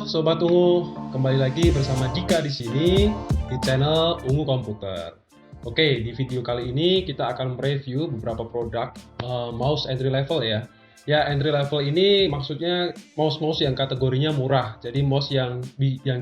Sobat Ungu, kembali lagi bersama Dika di sini di channel Ungu Komputer. Oke, di video kali ini kita akan mereview beberapa produk mouse entry level ya. Ya, entry level ini maksudnya mouse-mouse yang kategorinya murah. Jadi mouse yang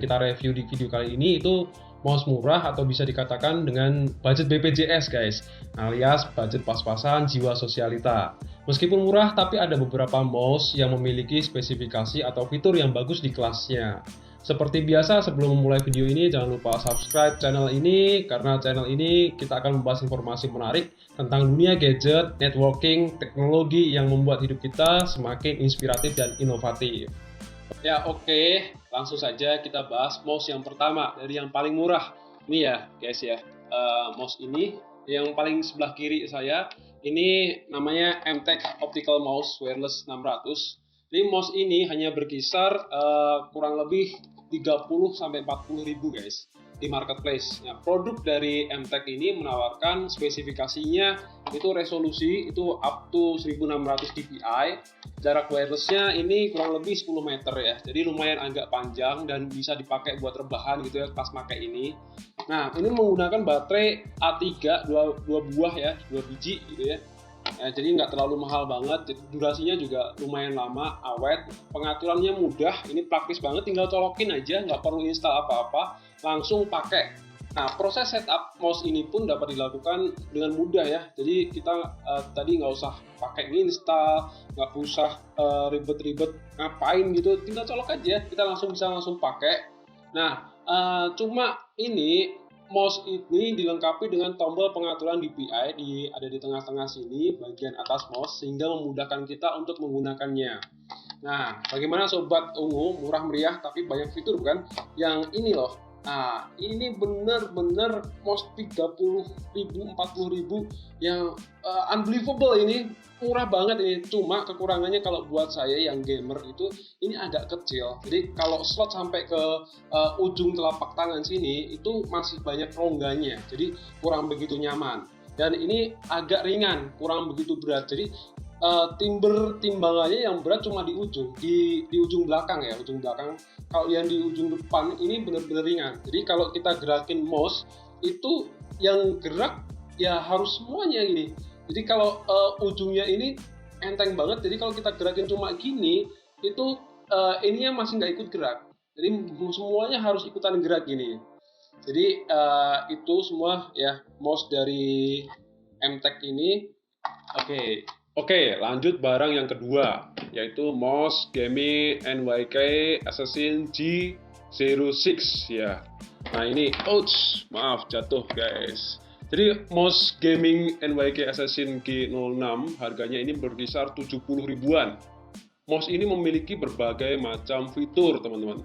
kita review di video kali ini itu mouse murah atau bisa dikatakan dengan budget BPJS guys, alias budget pas-pasan jiwa sosialita. Meskipun murah, tapi ada beberapa mouse yang memiliki spesifikasi atau fitur yang bagus di kelasnya. Seperti biasa, sebelum memulai video ini, jangan lupa subscribe channel ini, karena channel ini kita akan membahas informasi menarik tentang dunia gadget, networking, teknologi yang membuat hidup kita semakin inspiratif dan inovatif. Ya oke, langsung saja kita bahas mouse yang pertama, dari yang paling murah. Ini ya guys ya, mouse ini yang paling sebelah kiri saya, ini namanya MTech Optical Mouse Wireless 600. Jadi mouse ini hanya berkisar kurang lebih 30-40 ribu guys di marketplace. Nah, produk dari MTech ini menawarkan spesifikasinya itu resolusi itu up to 1600 dpi, jarak wirelessnya ini kurang lebih 10 meter ya, jadi lumayan agak panjang dan bisa dipakai buat rebahan gitu ya pas pakai ini. Nah, ini menggunakan baterai A3 dua buah ya, 2 biji gitu ya. Ya, jadi nggak terlalu mahal banget, jadi durasinya juga lumayan lama, awet, pengaturannya mudah, ini praktis banget, tinggal colokin aja, nggak perlu install apa-apa, langsung pakai. Nah, proses setup mouse ini pun dapat dilakukan dengan mudah ya, jadi kita tadi nggak usah pakai install, nggak usah ribet-ribet ngapain gitu, tinggal colok aja, kita bisa langsung pakai. Nah, cuma ini mouse ini dilengkapi dengan tombol pengaturan DPI ada di tengah-tengah sini bagian atas mouse sehingga memudahkan kita untuk menggunakannya. Nah, bagaimana sobat ungu, murah meriah tapi banyak fitur bukan? Yang ini loh. Nah, ini bener-bener mouse 30.000, 40.000 yang unbelievable ini, murah banget ini. Cuma kekurangannya kalau buat saya yang gamer itu ini agak kecil. Jadi kalau slot sampai ke ujung telapak tangan sini itu masih banyak rongganya. Jadi kurang begitu nyaman. Dan ini agak ringan, kurang begitu berat. Jadi timbangannya yang berat cuma di ujung belakang ya, ujung belakang. Kalau yang di ujung depan ini benar-benar ringan. Jadi kalau kita gerakin mouse itu yang gerak ya harus semuanya gini. Jadi kalau ujungnya ini enteng banget. Jadi kalau kita gerakin cuma gini itu ininya masih nggak ikut gerak. Jadi semuanya harus ikutan gerak gini. Jadi itu semua ya mouse dari MTech ini. Oke, lanjut barang yang kedua, yaitu mouse gaming NYK Assassin G06 ya. Nah ini, ouch, maaf jatuh guys. Jadi mouse gaming NYK Assassin G06 harganya ini berkisar 70 ribuan. Mouse ini memiliki berbagai macam fitur teman-teman.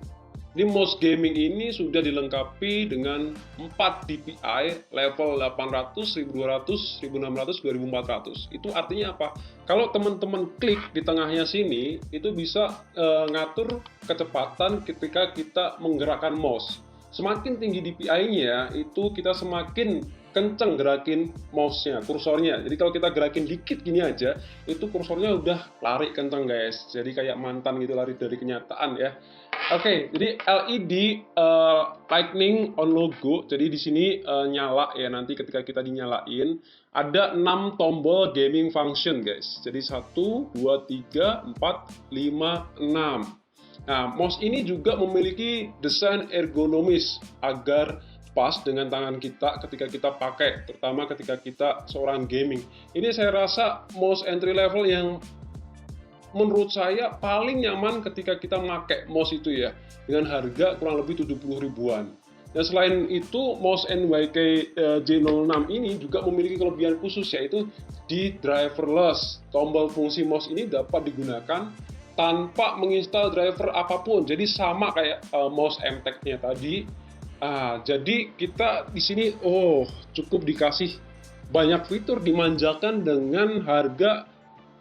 Ini mouse gaming ini sudah dilengkapi dengan 4 DPI level 800, 1200, 1600, 2400. Itu artinya apa? Kalau teman-teman klik di tengahnya sini, itu bisa ngatur kecepatan ketika kita menggerakkan mouse. Semakin tinggi DPI-nya, itu kita semakin kenceng gerakin mouse-nya, kursornya. Jadi kalau kita gerakin dikit gini aja, itu kursornya udah lari kenceng guys. Jadi kayak mantan gitu, lari dari kenyataan ya. Oke, jadi LED lightning on logo. Jadi di sini nyala ya, nanti ketika kita dinyalain ada 6 tombol gaming function guys. Jadi 1 2 3 4 5 6. Nah, mouse ini juga memiliki desain ergonomis agar pas dengan tangan kita ketika kita pakai, terutama ketika kita seorang gaming. Ini saya rasa mouse entry level yang menurut saya paling nyaman ketika kita pakai mouse itu ya, dengan harga kurang lebih 70 ribuan. Dan selain itu, mouse NYK G06 ini juga memiliki kelebihan khusus, yaitu di driverless. Tombol fungsi mouse ini dapat digunakan tanpa menginstal driver apapun, jadi sama kayak mouse MTech-nya tadi. Jadi kita di sini cukup dikasih banyak fitur, dimanjakan dengan harga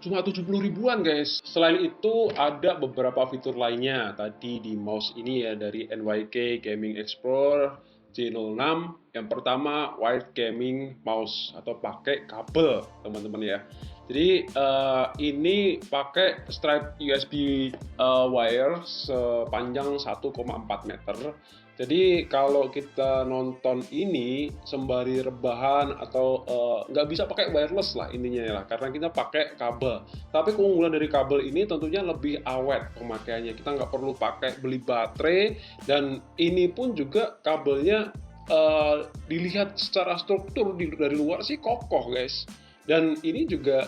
cuma 70 ribuan guys. Selain itu ada beberapa fitur lainnya tadi di mouse ini ya, dari NYK Gaming Explorer G06. Yang pertama, wired gaming mouse atau pakai kabel teman-teman ya. Jadi ini pakai stripe USB wire sepanjang 1,4 meter. Jadi kalau kita nonton ini sembari rebahan atau nggak bisa pakai wireless lah intinya ya, karena kita pakai kabel. Tapi keunggulan dari kabel ini tentunya lebih awet pemakaiannya. Kita nggak perlu pakai beli baterai, dan ini pun juga kabelnya dilihat secara struktur dari luar sih kokoh guys. Dan ini juga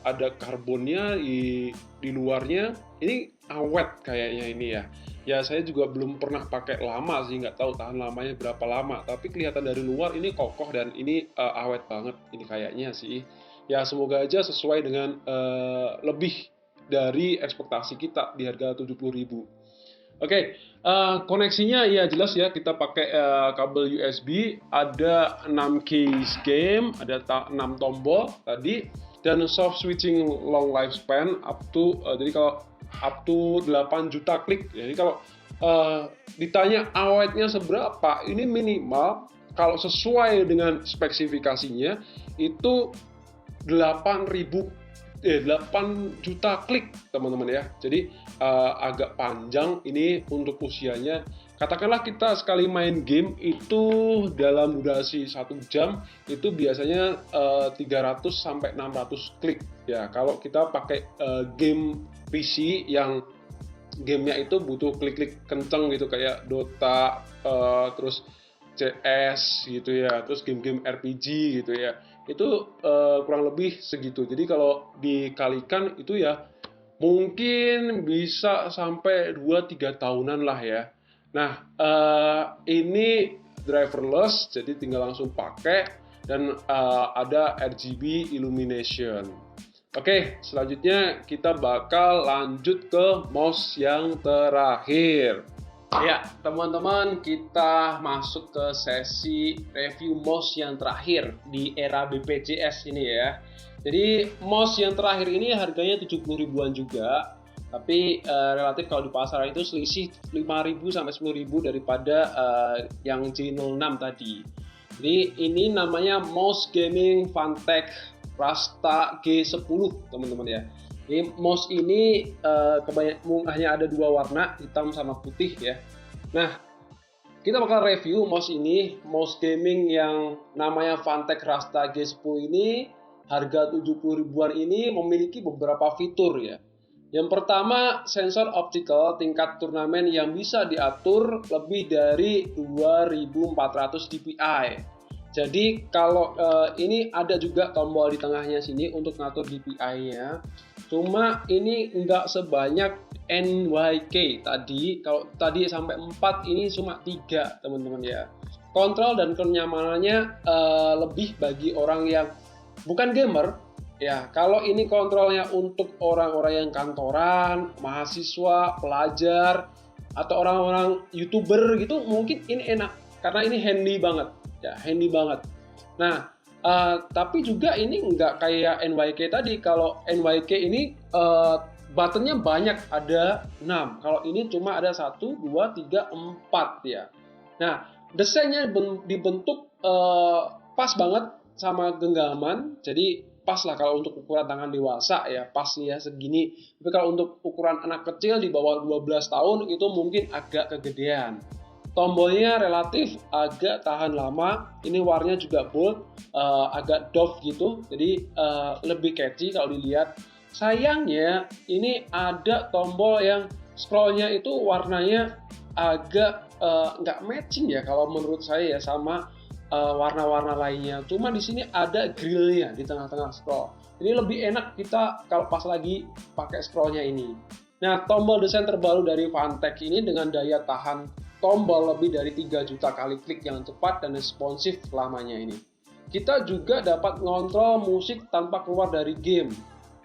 ada karbonnya di luarnya. Ini awet kayaknya ini ya. Ya saya juga belum pernah pakai lama sih, nggak tahu tahan lamanya berapa lama. Tapi kelihatan dari luar ini kokoh dan ini awet banget ini kayaknya sih. Ya semoga aja sesuai dengan lebih dari ekspektasi kita di harga 70.000. Oke, koneksinya ya jelas ya, kita pakai kabel USB, ada 6 case game, ada 6 tombol tadi, dan soft switching long lifespan jadi kalau up to 8 juta klik. Jadi kalau ditanya awetnya seberapa, ini minimal kalau sesuai dengan spesifikasinya itu 8 juta klik teman-teman ya. Jadi agak panjang ini untuk usianya. Katakanlah kita sekali main game itu dalam durasi 1 jam itu biasanya 300 sampai 600 klik ya. Kalau kita pakai game PC yang gamenya itu butuh klik-klik kenceng gitu kayak Dota, terus CS gitu ya, terus game-game RPG gitu ya, itu kurang lebih segitu. Jadi kalau dikalikan itu ya mungkin bisa sampai 2-3 tahunan lah ya. Nah ini driverless, jadi tinggal langsung pakai, dan ada RGB illumination. Oke, selanjutnya kita bakal lanjut ke mouse yang terakhir. Ya, teman-teman, kita masuk ke sesi review mouse yang terakhir di era BPJS ini ya. Jadi, mouse yang terakhir ini harganya 70 ribuan juga. Tapi relatif kalau di pasaran itu selisih 5.000 sampai 10.000 daripada yang J06 tadi. Jadi, ini namanya mouse gaming Fantech Rasta G10 teman-teman ya. Ini mouse ini hanya ada 2 warna, hitam sama putih ya. Nah, kita bakal review mouse ini, mouse gaming yang namanya Fantech Rasta G10 ini, harga 70 ribuan ini memiliki beberapa fitur ya. Yang pertama, sensor optical tingkat turnamen yang bisa diatur lebih dari 2400 dpi. Jadi kalau ini ada juga tombol di tengahnya sini untuk ngatur DPI-nya. Cuma ini nggak sebanyak NYK tadi. Kalau tadi sampai 4, ini cuma 3 teman-teman ya. Kontrol dan kenyamanannya lebih bagi orang yang bukan gamer. Ya, kalau ini kontrolnya untuk orang-orang yang kantoran, mahasiswa, pelajar, atau orang-orang YouTuber gitu, mungkin ini enak karena ini handy banget. Ya, handy banget. Nah, tapi juga ini nggak kayak NYK tadi. Kalau NYK ini buttonnya banyak, ada 6. Kalau ini cuma ada 1, 2, 3, 4 ya. Nah, desainnya dibentuk pas banget sama genggaman. Jadi pas lah kalau untuk ukuran tangan dewasa ya, pas ya segini. Tapi kalau untuk ukuran anak kecil di bawah 12 tahun itu mungkin agak kegedean. Tombolnya relatif agak tahan lama. Ini warnanya juga bold, agak doff gitu. Jadi lebih catchy kalau dilihat. Sayangnya ini ada tombol yang scrollnya itu warnanya agak nggak matching ya kalau menurut saya ya sama warna-warna lainnya. Cuma di sini ada grillnya di tengah-tengah scroll. Ini lebih enak kita kalau pas lagi pakai scrollnya ini. Nah, tombol desain terbaru dari Fantech ini dengan daya tahan tombol lebih dari 3 juta kali klik yang cepat dan responsif lamanya ini. Kita juga dapat ngontrol musik tanpa keluar dari game.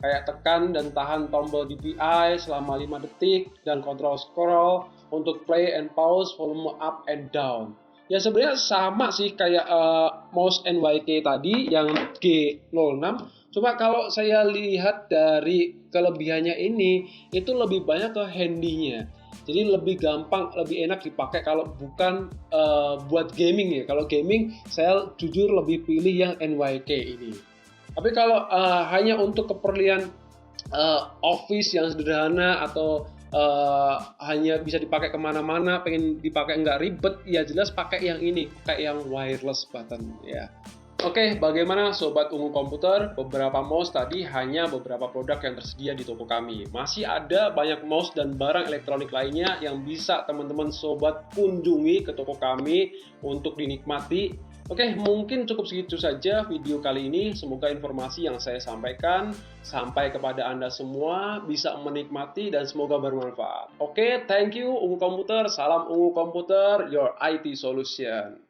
Kayak tekan dan tahan tombol DPI selama 5 detik dan kontrol scroll untuk play and pause volume up and down. Ya sebenarnya sama sih kayak mouse NYK tadi yang G06. Cuma kalau saya lihat dari kelebihannya ini, itu lebih banyak ke handy-nya. Jadi lebih gampang, lebih enak dipakai kalau bukan buat gaming ya. Kalau gaming, saya jujur lebih pilih yang NYK ini. Tapi kalau hanya untuk keperluan office yang sederhana atau hanya bisa dipakai kemana-mana, pengen dipakai nggak ribet, ya jelas pakai yang ini, pakai yang wireless button ya. Oke, bagaimana Sobat Ungu Komputer? Beberapa mouse tadi hanya beberapa produk yang tersedia di toko kami. Masih ada banyak mouse dan barang elektronik lainnya yang bisa teman-teman Sobat kunjungi ke toko kami untuk dinikmati. Oke, mungkin cukup segitu saja video kali ini. Semoga informasi yang saya sampaikan sampai kepada Anda semua bisa menikmati dan semoga bermanfaat. Oke, thank you Ungu Komputer. Salam Ungu Komputer, your IT solution.